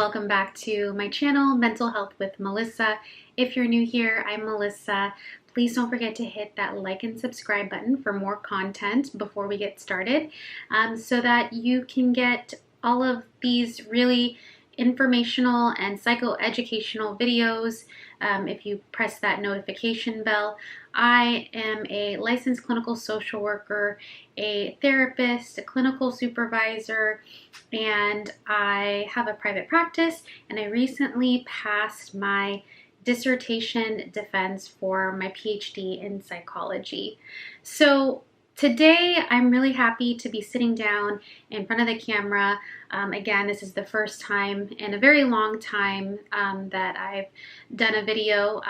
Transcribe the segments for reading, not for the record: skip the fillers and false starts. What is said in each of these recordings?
welcome back to my channel, Mental Health with Melissa. If you're new here, I'm Melissa. Please don't forget to hit that like and subscribe button for more content before we get started, so that you can get all of these really informational and psychoeducational videos. If you press that notification bell. I am a licensed clinical social worker, a therapist, a clinical supervisor, and I have a private practice, and I recently passed my dissertation defense for my PhD in psychology. So today, I'm really happy to be sitting down in front of the camera. Again, this is the first time in a very long time that I've done a video.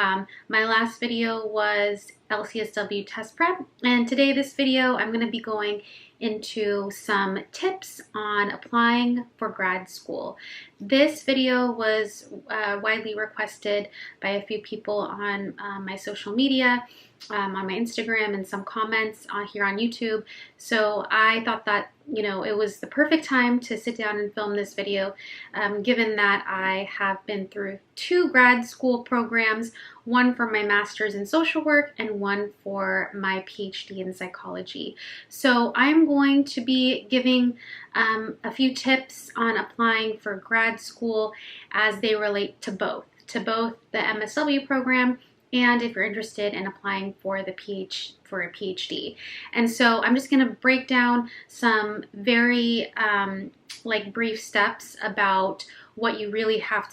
My last video was LCSW test prep, and today this video I'm going to be going into some tips on applying for grad school. This video was widely requested by a few people on my social media, on my Instagram, and some comments here on YouTube. So I thought that, it was the perfect time to sit down and film this video, given that I have been through 2 grad school programs, one for my master's in social work and one for my PhD in psychology. So I'm going to be giving a few tips on applying for grad school as they relate to both the MSW program and if you're interested in applying for a PhD. And so I'm just going to break down some very brief steps about what you really have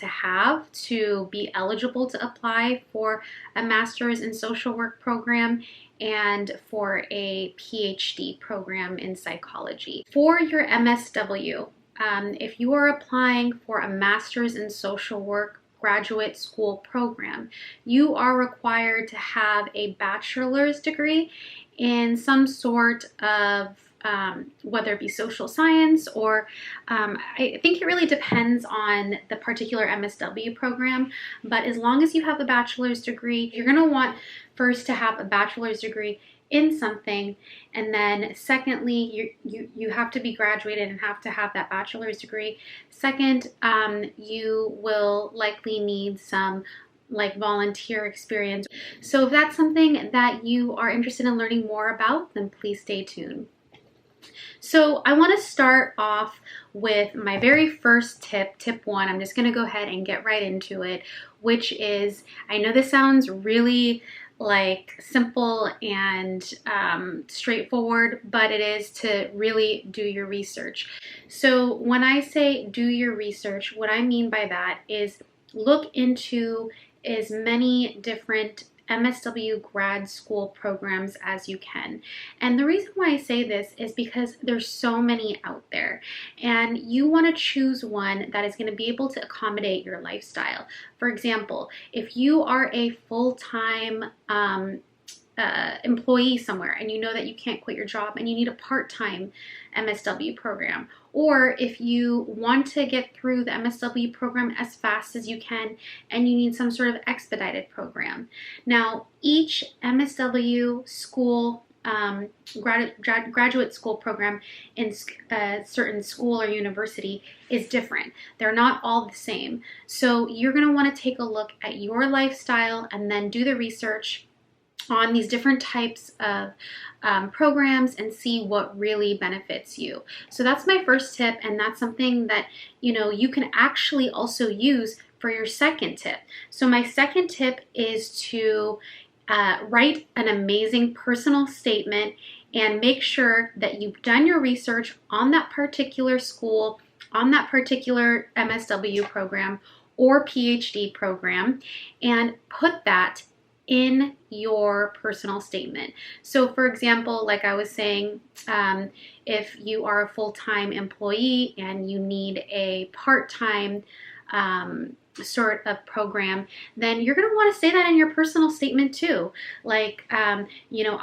to be eligible to apply for a master's in social work program and for a PhD program in psychology. For your MSW, if you are applying for a master's in social work graduate school program, you are required to have a bachelor's degree in some sort of whether it be social science or I think it really depends on the particular MSW program, but as long as you have a bachelor's degree, you're going to want first to have a bachelor's degree in something, and then secondly, you have to be graduated and have to have that bachelor's degree. Second, you will likely need some volunteer experience. So if that's something that you are interested in learning more about, then please stay tuned. So I want to start off with my very first tip 1. I'm just going to go ahead and get right into it, which is, I know this sounds really simple and straightforward, but it is to really do your research. So when I say do your research, what I mean by that is look into as many different MSW grad school programs as you can. And the reason why I say this is because there's so many out there, and you want to choose one that is going to be able to accommodate your lifestyle. For example, if you are a full-time employee somewhere and you know that you can't quit your job and you need a part-time MSW program, or if you want to get through the MSW program as fast as you can and you need some sort of expedited program. Now, each MSW school, graduate school program in a certain school or university is different. They're not all the same. So you're going to want to take a look at your lifestyle and then do the research on these different types of programs and see what really benefits you. So that's my first tip, and that's something that you can actually also use for your second tip. So my second tip is to write an amazing personal statement and make sure that you've done your research on that particular school, on that particular MSW program or PhD program, and put that in your personal statement. So for example, like I was saying, if you are a full-time employee and you need a part-time sort of program, then you're going to want to say that in your personal statement too.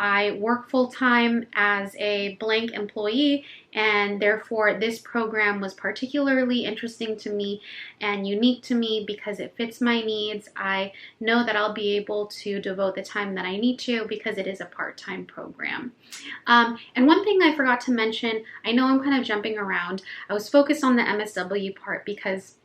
I work full-time as a blank employee, and therefore this program was particularly interesting to me and unique to me because it fits my needs. I know that I'll be able to devote the time that I need to because it is a part-time program. And one thing I forgot to mention, I know I'm kind of jumping around. I was focused on the MSW part because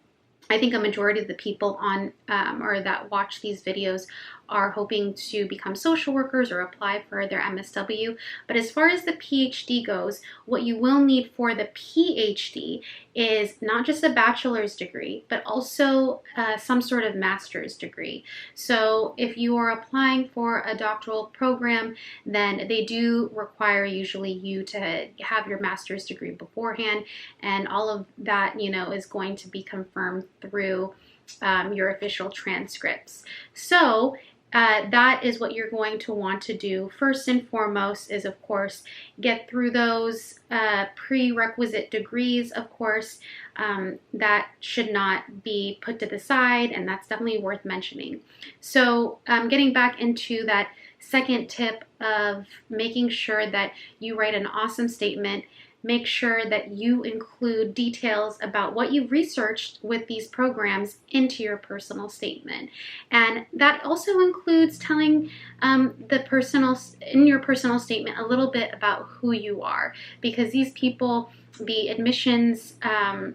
I think a majority of the people on or that watch these videos are hoping to become social workers or apply for their MSW. But as far as the PhD goes, what you will need for the PhD is not just a bachelor's degree, but also some sort of master's degree. So if you are applying for a doctoral program, then they do require usually you to have your master's degree beforehand, and all of that, you know, is going to be confirmed through your official transcripts. So that is what you're going to want to do. First and foremost is, of course, get through those prerequisite degrees, of course. That should not be put to the side, and that's definitely worth mentioning. So getting back into that second tip of making sure that you write an awesome statement, make sure that you include details about what you've researched with these programs into your personal statement. And that also includes telling in your personal statement a little bit about who you are, because these people, the admissions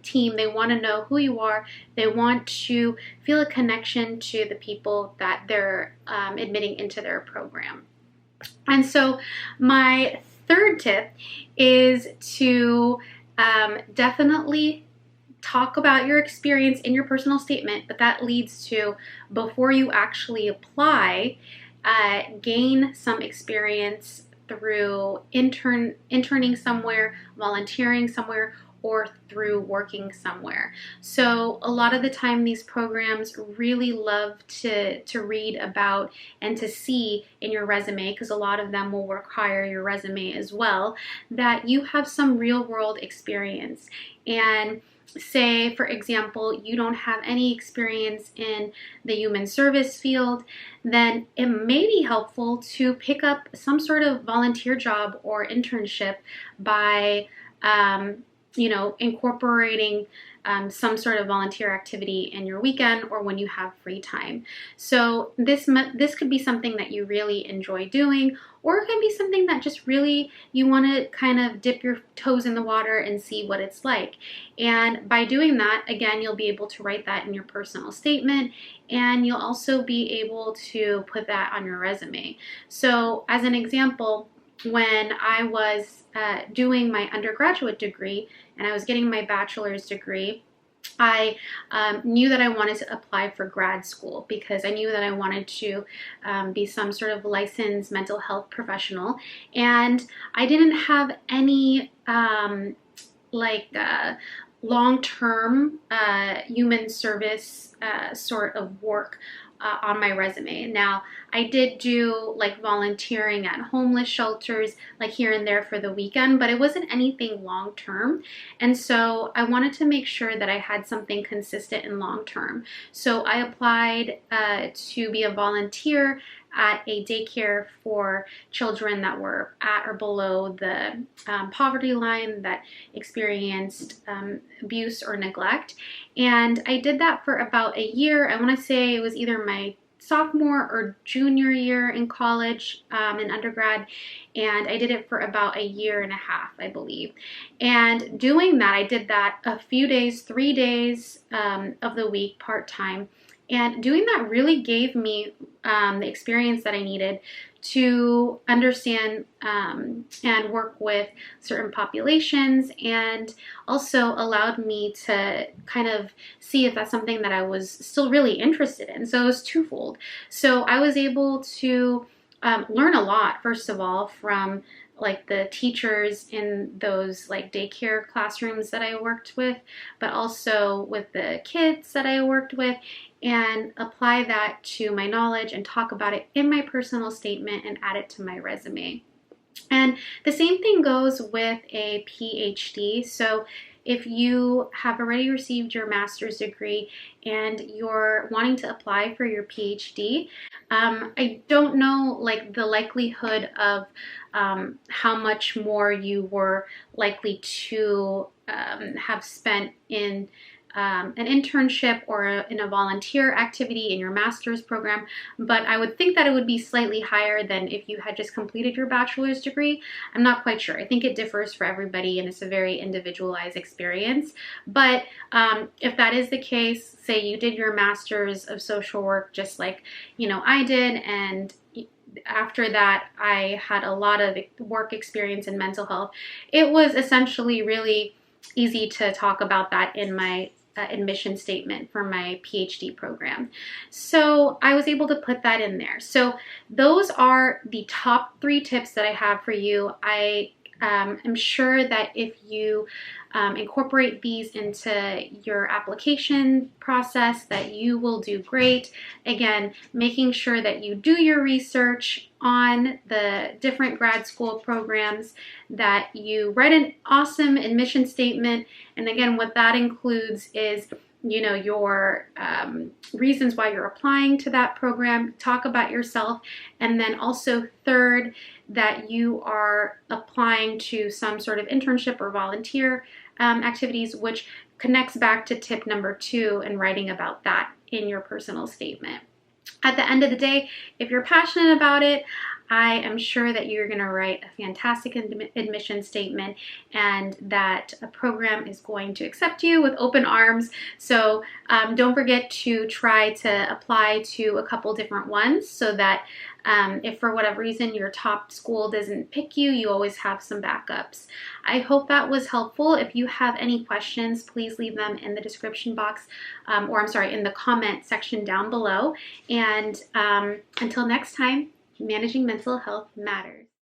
team, they want to know who you are. They want to feel a connection to the people that they're admitting into their program. And so my third tip is to definitely talk about your experience in your personal statement, but that leads to, before you actually apply, gain some experience through interning somewhere, volunteering somewhere, or through working somewhere. So a lot of the time these programs really love to read about and to see in your resume, because a lot of them will require your resume as well, that you have some real world experience. And say, for example, you don't have any experience in the human service field, then it may be helpful to pick up some sort of volunteer job or internship by incorporating some sort of volunteer activity in your weekend or when you have free time. So this could be something that you really enjoy doing, or it can be something that just really you want to kind of dip your toes in the water and see what it's like. And by doing that, again, you'll be able to write that in your personal statement, and you'll also be able to put that on your resume. So as an example, when I was doing my undergraduate degree and I was getting my bachelor's degree, I knew that I wanted to apply for grad school because I knew that I wanted to be some sort of licensed mental health professional. And I didn't have any long-term human service sort of work on my resume. Now, I did do like volunteering at homeless shelters, like here and there for the weekend, but it wasn't anything long term. And so I wanted to make sure that I had something consistent and long term. So I applied to be a volunteer at a daycare for children that were at or below the poverty line, that experienced abuse or neglect. And I did that for about a year. I want to say it was either my sophomore or junior year in college, in undergrad, and I did it for about a year and a half, I believe. And doing that, I did that a few days, 3 days of the week, part-time. And doing that really gave me the experience that I needed to understand and work with certain populations, and also allowed me to kind of see if that's something that I was still really interested in. So it was twofold. So I was able to learn a lot, first of all, from like the teachers in those like daycare classrooms that I worked with, but also with the kids that I worked with, and apply that to my knowledge and talk about it in my personal statement and add it to my resume. And the same thing goes with a PhD. So if you have already received your master's degree and you're wanting to apply for your PhD, I don't know like the likelihood of how much more you were likely to have spent in an internship or in a volunteer activity in your master's program, but I would think that it would be slightly higher than if you had just completed your bachelor's degree. I'm not quite sure. I think it differs for everybody and it's a very individualized experience. But if that is the case, say you did your master's of social work just like, I did, and after that I had a lot of work experience in mental health, it was essentially really easy to talk about that in my admission statement for my PhD program. So I was able to put that in there. So those are the top 3 tips that I have for you. I am sure that if you incorporate these into your application process, that you will do great. Again, making sure that you do your research on the different grad school programs, that you write an awesome admission statement. And again, what that includes is your reasons why you're applying to that program, talk about yourself, and then also third, that you are applying to some sort of internship or volunteer activities, which connects back to tip number 2 and writing about that in your personal statement. At the end of the day, if you're passionate about it, I am sure that you're going to write a fantastic admission statement and that a program is going to accept you with open arms. So don't forget to try to apply to a couple different ones so that if for whatever reason your top school doesn't pick you, you always have some backups. I hope that was helpful. If you have any questions, please leave them in the description box, in the comment section down below. And until next time, managing mental health matters.